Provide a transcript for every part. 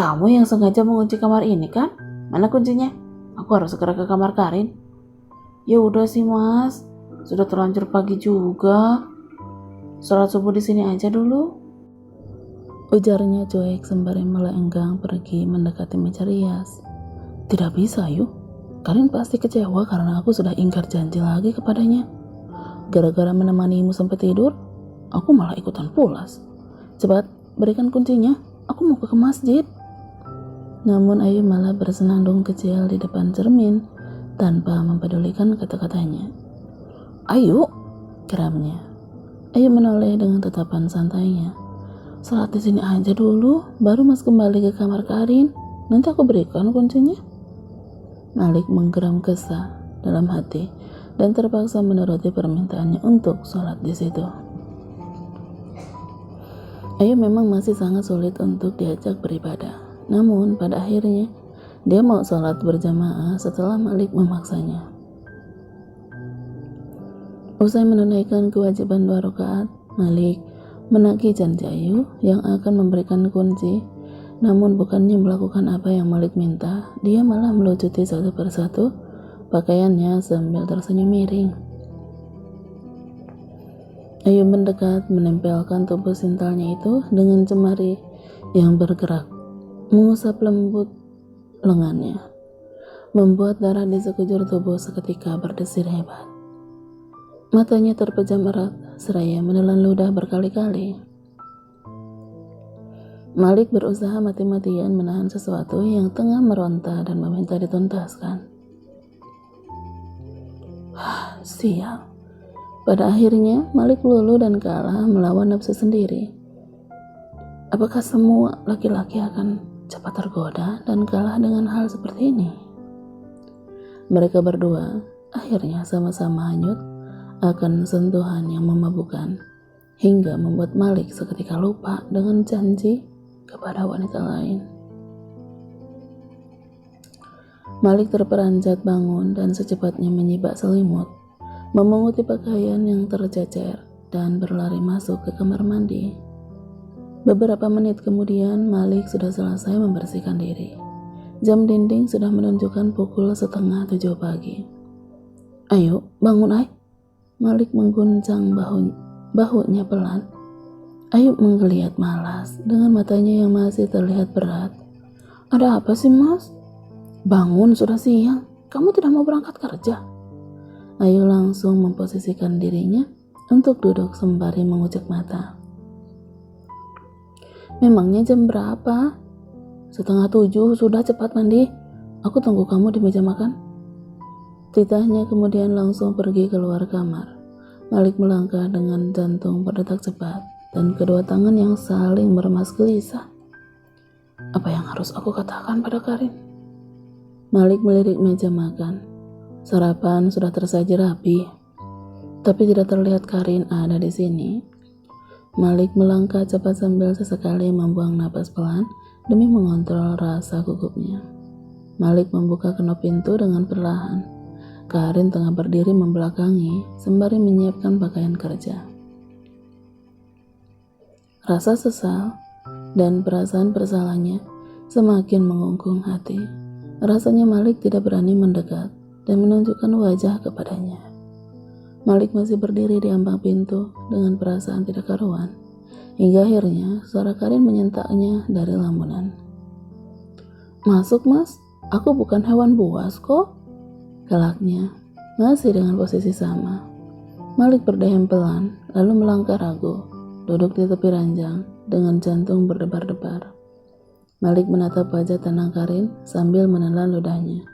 Kamu yang sengaja mengunci kamar ini kan? Mana kuncinya? Aku harus segera ke kamar Karin. Ya udah sih mas, sudah terlanjur pagi juga. Sholat subuh di sini aja dulu. Ujarnya cuek sembari melenggang pergi mendekati meja rias. Tidak bisa yuk, Karin pasti kecewa karena aku sudah ingkar janji lagi kepadanya. Gara-gara menemanimu sampai tidur, aku malah ikutan pulas. Cepat, berikan kuncinya, aku mau ke masjid. Namun Ayu malah bersenandung kecil di depan cermin tanpa mempedulikan kata-katanya. Ayu, geramnya. Ayu menoleh dengan tatapan santainya. Sholat di sini aja dulu, baru mas kembali ke kamar Karin. Nanti aku berikan kuncinya. Malik menggeram kesah dalam hati dan terpaksa menuruti permintaannya untuk sholat di situ. Ayu memang masih sangat sulit untuk diajak beribadah. Namun pada akhirnya dia mau sholat berjamaah setelah Malik memaksanya. Usai menunaikan kewajiban 2 rakaat, Malik menagih janji Ayu yang akan memberikan kunci. Namun bukannya melakukan apa yang Malik minta, dia malah melucuti satu persatu pakaiannya sambil tersenyum miring. Ayu mendekat menempelkan tubuh sintalnya itu dengan jemari yang bergerak, mengusap lembut lengannya, membuat darah di sekujur tubuh seketika berdesir hebat. Matanya terpejam erat, seraya menelan ludah berkali-kali. Malik berusaha mati-matian menahan sesuatu yang tengah meronta dan meminta dituntaskan. Sial. Pada akhirnya, Malik luluh dan kalah melawan nafsu sendiri. Apakah semua laki-laki akan cepat tergoda dan kalah dengan hal seperti ini? Mereka berdua akhirnya sama-sama hanyut akan sentuhan yang memabukkan, hingga membuat Malik seketika lupa dengan janji kepada wanita lain. Malik terperanjat bangun dan secepatnya menyibak selimut, memunguti pakaian yang tercecer dan berlari masuk ke kamar mandi. Beberapa menit kemudian Malik sudah selesai membersihkan diri. Jam dinding sudah menunjukkan pukul 6:30 pagi. Ayo, bangun Ay. Malik mengguncang bahunya pelan. Ayu menggeliat malas dengan matanya yang masih terlihat berat. Ada apa sih mas? Bangun, sudah siang. Kamu tidak mau berangkat kerja? Ayu langsung memposisikan dirinya untuk duduk sembari mengucek mata. Memangnya jam berapa? 6:30, sudah cepat mandi. Aku tunggu kamu di meja makan. Titahnya kemudian langsung pergi keluar kamar. Malik melangkah dengan jantung berdetak cepat dan kedua tangan yang saling meremas gelisah. Apa yang harus aku katakan pada Karin? Malik melirik meja makan. Sarapan sudah tersaji rapi, tapi tidak terlihat Karin ada di sini. Malik melangkah cepat sambil sesekali membuang napas pelan demi mengontrol rasa gugupnya. Malik membuka kenop pintu dengan perlahan. Karin tengah berdiri membelakangi sembari menyiapkan pakaian kerja. Rasa sesal dan perasaan bersalahnya semakin mengungkung hati. Rasanya Malik tidak berani mendekat dan menunjukkan wajah kepadanya. Malik masih berdiri di ambang pintu dengan perasaan tidak karuan, hingga akhirnya suara Karin menyentaknya dari lamunan. Masuk mas, aku bukan hewan buas kok. Galaknya masih dengan posisi sama. Malik berdehem pelan, lalu melangkah ragu, duduk di tepi ranjang dengan jantung berdebar-debar. Malik menatap wajah tenang Karin sambil menelan ludahnya,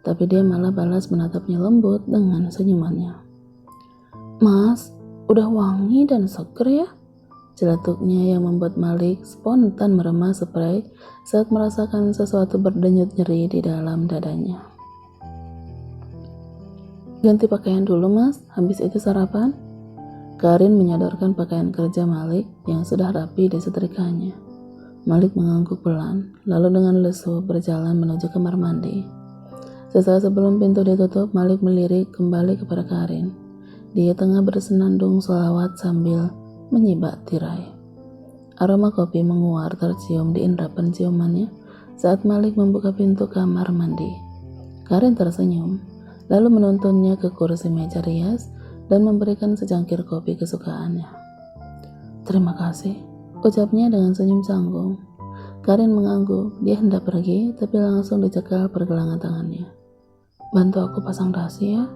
tapi dia malah balas menatapnya lembut dengan senyumannya. Mas, udah wangi dan seger ya? Celetuknya yang membuat Malik spontan meremas spray saat merasakan sesuatu berdenyut nyeri di dalam dadanya. Ganti pakaian dulu mas, habis itu sarapan. Karin menyodorkan pakaian kerja Malik yang sudah rapi disetrikanya. Malik mengangguk pelan, lalu dengan lesu berjalan menuju kamar mandi. Sesaat sebelum pintu ditutup, Malik melirik kembali kepada Karin. Dia tengah bersenandung sholawat sambil menyibak tirai. Aroma kopi menguar tercium di indera penciumannya saat Malik membuka pintu kamar mandi. Karin tersenyum, lalu menuntunnya ke kursi meja rias dan memberikan secangkir kopi kesukaannya. "Terima kasih," ucapnya dengan senyum canggung. Karin mengangguk, dia hendak pergi, tapi langsung dicekal pergelangan tangannya. "Bantu aku pasang dasi ya,"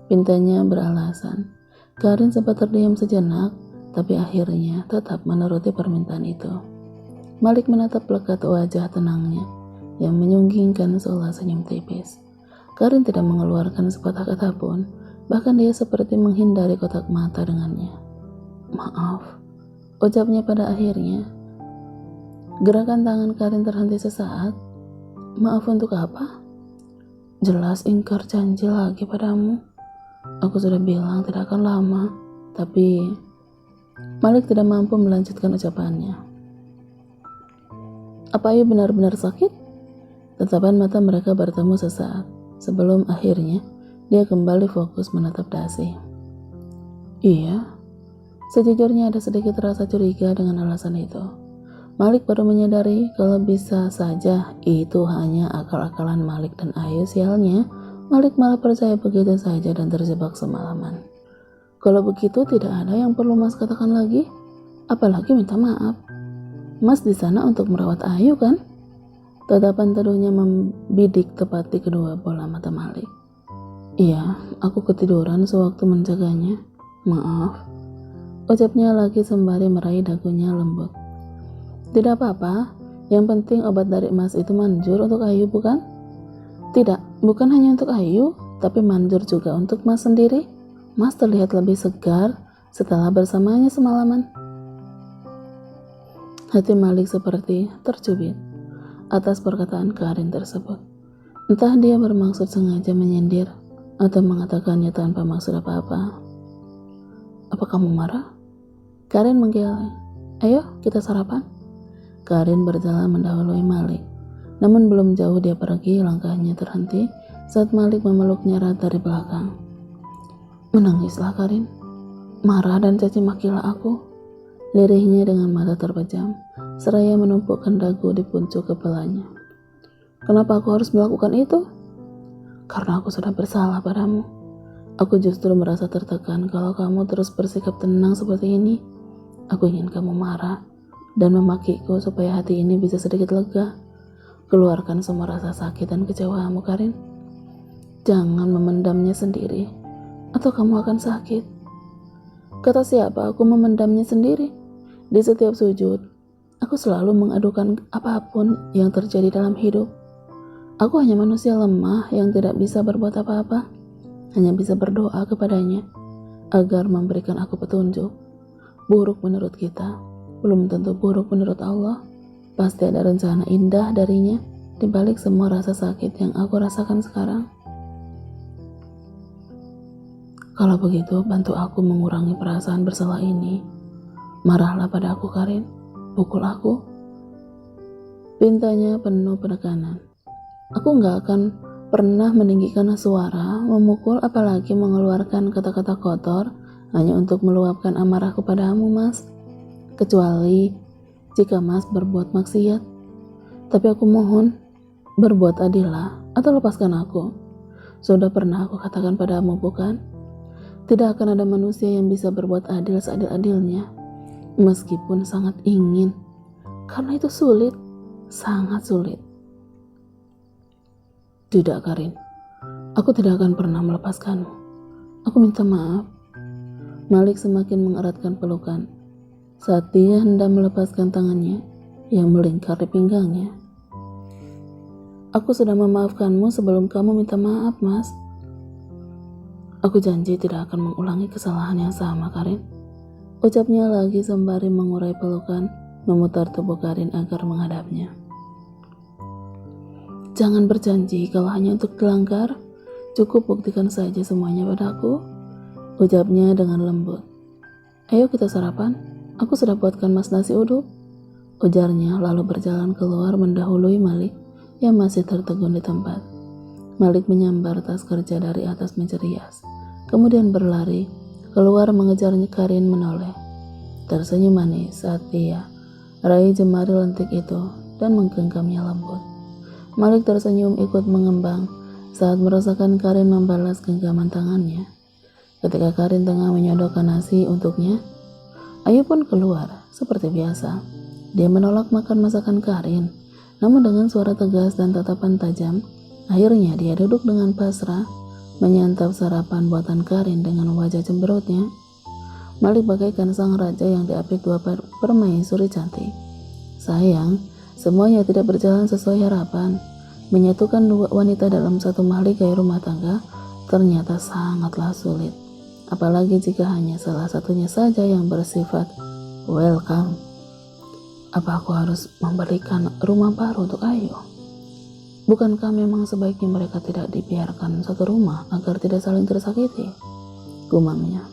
pintanya beralasan. Karin sempat terdiam sejenak, tapi akhirnya tetap menuruti permintaan itu. Malik menatap lekat wajah tenangnya yang menyunggingkan seolah senyum tipis. Karin tidak mengeluarkan sepatah kata pun, bahkan dia seperti menghindari kotak mata dengannya. "Maaf," ucapnya pada akhirnya. Gerakan tangan Karin terhenti sesaat. "Maaf untuk apa?" "Jelas ingkar janji lagi padamu. Aku sudah bilang tidak akan lama, tapi..." Malik tidak mampu melanjutkan ucapannya. "Apa Ayu benar-benar sakit?" Tatapan mata mereka bertemu sesaat, sebelum akhirnya dia kembali fokus menatap dasi. "Iya." Sejujurnya ada sedikit rasa curiga dengan alasan itu. Malik baru menyadari kalau bisa saja itu hanya akal-akalan Malik dan Ayu. Sialnya, Malik malah percaya begitu saja dan terjebak semalaman. "Kalau begitu tidak ada yang perlu Mas katakan lagi, apalagi minta maaf. Mas di sana untuk merawat Ayu kan?" Tatapan teduhnya membidik tepat di kedua bola mata Malik. "Iya, aku ketiduran sewaktu menjaganya. Maaf," ucapnya lagi sembari meraih dagunya lembut. "Tidak apa-apa, yang penting obat dari Mas itu manjur untuk Ayu bukan?" "Tidak, bukan hanya untuk Ayu, tapi manjur juga untuk Mas sendiri. Mas terlihat lebih segar setelah bersamanya semalaman." Hati Malik seperti tercubit atas perkataan Karin tersebut. Entah dia bermaksud sengaja menyindir atau mengatakannya tanpa maksud apa-apa. "Apa kamu marah?" Karin menggeleng. "Ayo kita sarapan." Karin berjalan mendahului Malik, namun belum jauh dia pergi, langkahnya terhenti saat Malik memeluknya erat dari belakang. "Menangislah Karin, marah dan caci makilah aku," lirihnya dengan mata terpejam, seraya menumpukkan dagu di puncuk kepalanya. "Kenapa aku harus melakukan itu?" "Karena aku sudah bersalah padamu. Aku justru merasa tertekan kalau kamu terus bersikap tenang seperti ini. Aku ingin kamu marah dan memakiku supaya hati ini bisa sedikit lega. Keluarkan semua rasa sakit dan kecewamu, Karin. Jangan memendamnya sendiri, atau kamu akan sakit." "Kata siapa aku memendamnya sendiri? Di setiap sujud, aku selalu mengadukan apapun yang terjadi dalam hidup. Aku hanya manusia lemah yang tidak bisa berbuat apa-apa, hanya bisa berdoa kepadanya agar memberikan aku petunjuk. Buruk menurut kita, belum tentu buruk menurut Allah. Pasti ada rencana indah darinya di balik semua rasa sakit yang aku rasakan sekarang. Kalau begitu, bantu aku mengurangi perasaan bersalah ini. Marahlah pada aku, Karin. Pukul aku." Pintanya penuh penekanan. "Aku gak akan pernah meninggikan suara, memukul, apalagi mengeluarkan kata-kata kotor hanya untuk meluapkan amarahku padamu, Mas. Kecuali jika Mas berbuat maksiat. Tapi aku mohon, berbuat adillah atau lepaskan aku. Sudah pernah aku katakan padamu, bukan? Tidak akan ada manusia yang bisa berbuat adil seadil-adilnya, meskipun sangat ingin, karena itu sulit, sangat sulit." "Tidak, Karin, aku tidak akan pernah melepaskanmu. Aku minta maaf." Malik semakin mengeratkan pelukan saat dia hendak melepaskan tangannya yang melingkar di pinggangnya. "Aku sudah memaafkanmu sebelum kamu minta maaf, Mas. Aku janji tidak akan mengulangi kesalahan yang sama, Karin," ucapnya lagi sembari mengurai pelukan, memutar tubuh Karin agar menghadapnya. "Jangan berjanji kalau hanya untuk dilanggar. Cukup buktikan saja semuanya padaku," ucapnya dengan lembut. "Ayo kita sarapan. Aku sudah buatkan Mas nasi uduk," ujarnya lalu berjalan keluar mendahului Malik yang masih tertegun di tempat. Malik menyambar tas kerja dari atas meja rias, kemudian berlari keluar mengejarnya. Karin menoleh, tersenyum manis saat dia raih jemari lentik itu dan menggenggamnya lembut. Malik tersenyum ikut mengembang saat merasakan Karin membalas genggaman tangannya. Ketika Karin tengah menyodorkan nasi untuknya, Ayu pun keluar seperti biasa. Dia menolak makan masakan Karin, namun dengan suara tegas dan tatapan tajam. Akhirnya dia duduk dengan pasrah, menyantap sarapan buatan Karin dengan wajah cemberutnya. Malik bagaikan sang raja yang diapit dua permaisuri cantik. Sayang, semuanya tidak berjalan sesuai harapan. Menyatukan dua wanita dalam satu mahligai rumah tangga ternyata sangatlah sulit. Apalagi jika hanya salah satunya saja yang bersifat welcome. Apa aku harus memberikan rumah baru untuk Ayu? Bukankah memang sebaiknya mereka tidak dibiarkan satu rumah agar tidak saling tersakiti? Gumamnya.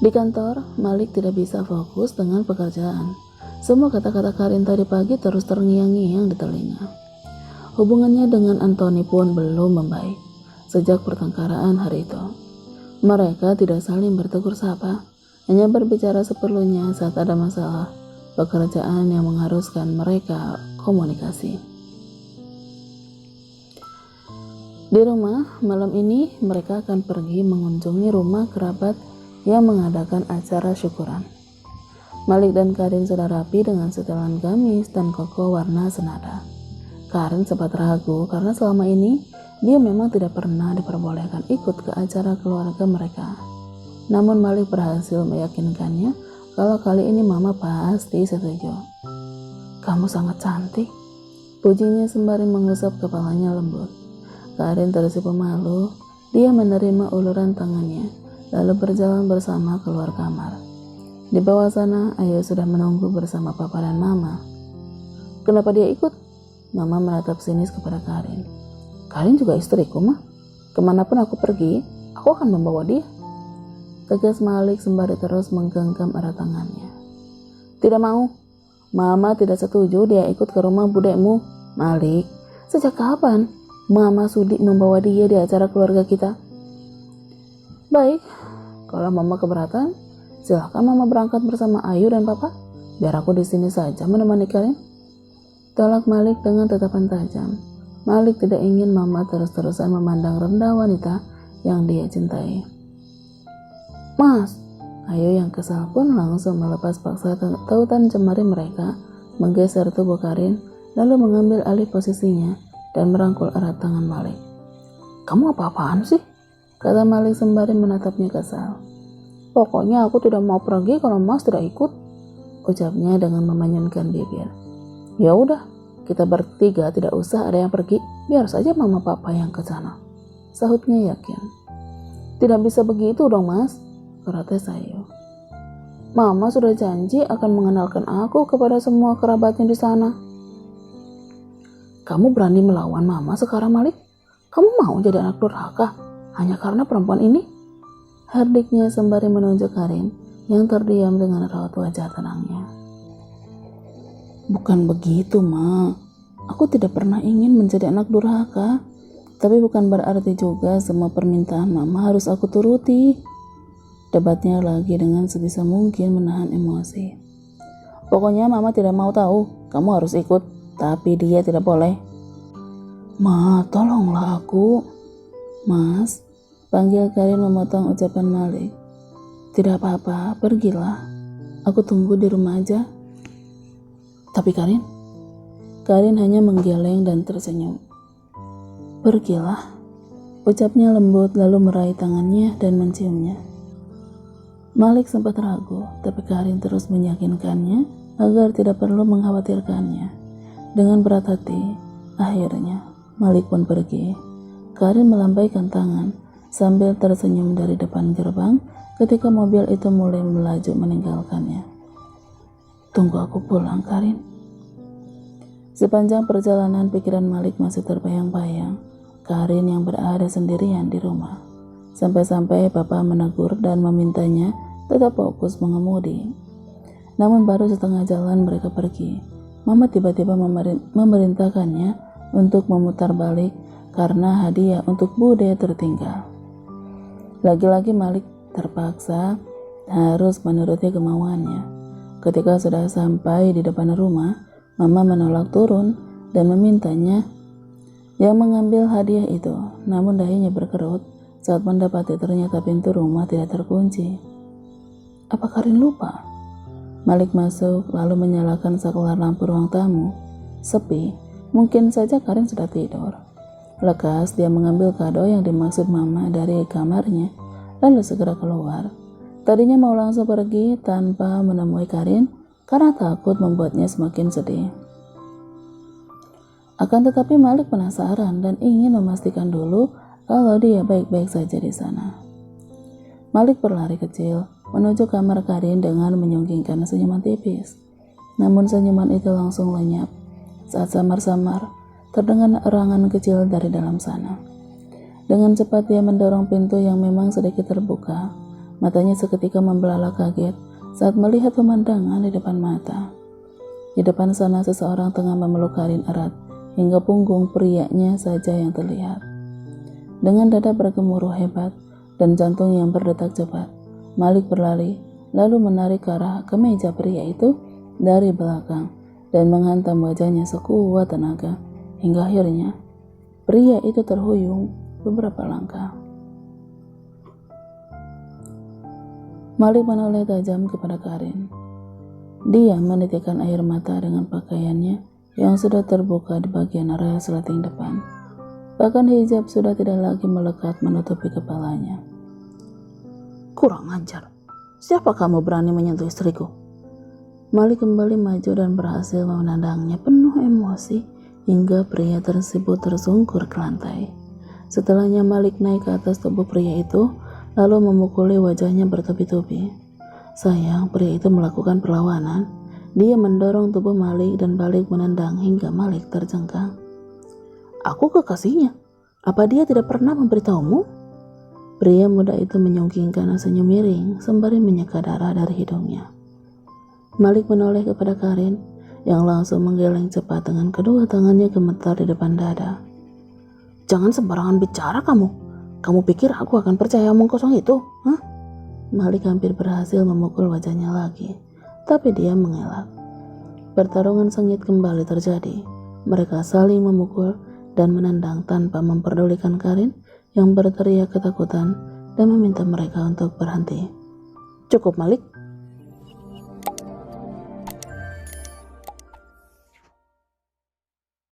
Di kantor, Malik tidak bisa fokus dengan pekerjaan. Semua kata-kata Karin tadi pagi terus terngiang-ngiang di telinga. Hubungannya dengan Anthony pun belum membaik sejak pertengkaraan hari itu. Mereka tidak saling bertegur sapa, hanya berbicara seperlunya saat ada masalah pekerjaan yang mengharuskan mereka komunikasi. Di rumah, malam ini mereka akan pergi mengunjungi rumah kerabat yang mengadakan acara syukuran. Malik dan Karin sudah rapi dengan setelan gamis dan koko warna senada. Karin sempat ragu karena selama ini dia memang tidak pernah diperbolehkan ikut ke acara keluarga mereka. Namun Malik berhasil meyakinkannya kalau kali ini mama pasti setuju. Kamu sangat cantik, pujinya sembari mengusap kepalanya lembut. Karin tersipu malu, dia menerima uluran tangannya, lalu berjalan bersama keluar kamar. Di bawah sana, Ayu sudah menunggu bersama papa dan mama. Kenapa dia ikut? Mama menatap sinis kepada Karin. Karin juga istriku, mah. Kemanapun aku pergi, aku akan membawa dia. Tegas Malik sembari terus menggenggam erat tangannya. Tidak mau. Mama tidak setuju dia ikut ke rumah budekmu. Malik, sejak kapan Mama sudi membawa dia di acara keluarga kita? Baik, kalau Mama keberatan, silahkan Mama berangkat bersama Ayu dan Papa. Biar aku di sini saja menemani Karin. Tolak Malik dengan tatapan tajam. Malik tidak ingin Mama terus-terusan memandang rendah wanita yang dia cintai. Mas, Ayu yang kesal pun langsung melepas paksa tautan cemari mereka, menggeser tubuh Karin, lalu mengambil alih posisinya dan merangkul erat tangan Malik. Kamu apa-apaan sih? Kata Malik sembari menatapnya kesal. Pokoknya aku tidak mau pergi kalau Mas tidak ikut, ucapnya dengan memanyunkan bibir. Ya udah, kita bertiga tidak usah ada yang pergi, biar saja mama papa yang ke sana, sahutnya yakin. Tidak bisa begitu dong Mas, protes Ayu. Mama sudah janji akan mengenalkan aku kepada semua kerabatnya di sana. Kamu berani melawan Mama sekarang, Malik? Kamu mau jadi anak durhaka hanya karena perempuan ini? Hardiknya sembari menunjuk Karin yang terdiam dengan raut wajah tenangnya. Bukan begitu, Ma. Aku tidak pernah ingin menjadi anak durhaka. Tapi bukan berarti juga semua permintaan Mama harus aku turuti. Debatnya lagi dengan sebisa mungkin menahan emosi. Pokoknya Mama tidak mau tahu. Kamu harus ikut. Tapi dia tidak boleh. Ma, tolonglah aku. Mas, panggil Karin memotong ucapan Malik. Tidak apa-apa, pergilah. Aku tunggu di rumah aja. Tapi Karin hanya menggeleng dan tersenyum. Pergilah, ucapnya lembut lalu meraih tangannya dan menciumnya. Malik sempat ragu, tapi Karin terus meyakinkannya agar tidak perlu mengkhawatirkannya. Dengan berat hati, akhirnya Malik pun pergi. Karin melambaikan tangan sambil tersenyum dari depan gerbang ketika mobil itu mulai melaju meninggalkannya. Tunggu aku pulang, Karin. Sepanjang perjalanan pikiran Malik masih terbayang-bayang Karin yang berada sendirian di rumah. Sampai-sampai Papa menegur dan memintanya tetap fokus mengemudi. Namun baru setengah jalan mereka pergi. Mama tiba-tiba memerintahkannya untuk memutar balik karena hadiah untuk Bude tertinggal. Lagi-lagi Malik terpaksa harus menuruti kemauannya. Ketika sudah sampai di depan rumah, Mama menolak turun dan memintanya yang mengambil hadiah itu, namun dahinya berkerut saat mendapati ternyata pintu rumah tidak terkunci. Apa Karin lupa? Malik masuk lalu menyalakan saklar lampu ruang tamu. Sepi, mungkin saja Karin sudah tidur. Lekas dia mengambil kado yang dimaksud mama dari kamarnya, lalu segera keluar. Tadinya mau langsung pergi tanpa menemui Karin karena takut membuatnya semakin sedih. Akan tetapi Malik penasaran dan ingin memastikan dulu kalau dia baik-baik saja di sana. Malik berlari kecil menuju kamar Karin dengan menyunggingkan senyuman tipis. Namun senyuman itu langsung lenyap saat samar-samar terdengar erangan kecil dari dalam sana. Dengan cepat dia mendorong pintu yang memang sedikit terbuka. Matanya seketika membelalak kaget saat melihat pemandangan di depan mata. Di depan sana seseorang tengah memeluk Karin erat hingga punggung prianya saja yang terlihat. Dengan dada bergemuruh hebat dan jantung yang berdetak cepat, Malik berlari lalu menarik ke arah kemeja pria itu dari belakang dan menghantam wajahnya sekuat tenaga hingga akhirnya pria itu terhuyung beberapa langkah. Malik menoleh tajam kepada Karin. Dia menitikkan air mata dengan pakaiannya yang sudah terbuka di bagian area seleting depan. Bahkan hijab sudah tidak lagi melekat menutupi kepalanya. Kurang ajar. Siapa kamu berani menyentuh istriku? Malik kembali maju dan berhasil menendangnya penuh emosi hingga pria tersebut tersungkur ke lantai. Setelahnya Malik naik ke atas tubuh pria itu lalu memukuli wajahnya bertubi-tubi. Sayang, pria itu melakukan perlawanan. Dia mendorong tubuh Malik dan balik menendang hingga Malik terjengkang. Aku kekasihnya. Apa dia tidak pernah memberitahumu? Pria muda itu menyungkingkan senyum miring sembari menyeka darah dari hidungnya. Malik menoleh kepada Karin yang langsung menggeleng cepat dengan kedua tangannya gemetar di depan dada. Jangan sembarangan bicara kamu. Kamu pikir aku akan percaya omong kosong itu? Hah? Malik hampir berhasil memukul wajahnya lagi. Tapi dia mengelak. Pertarungan sengit kembali terjadi. Mereka saling memukul dan menendang tanpa memperdulikan Karin yang berteriak ketakutan dan meminta mereka untuk berhenti. Cukup Malik,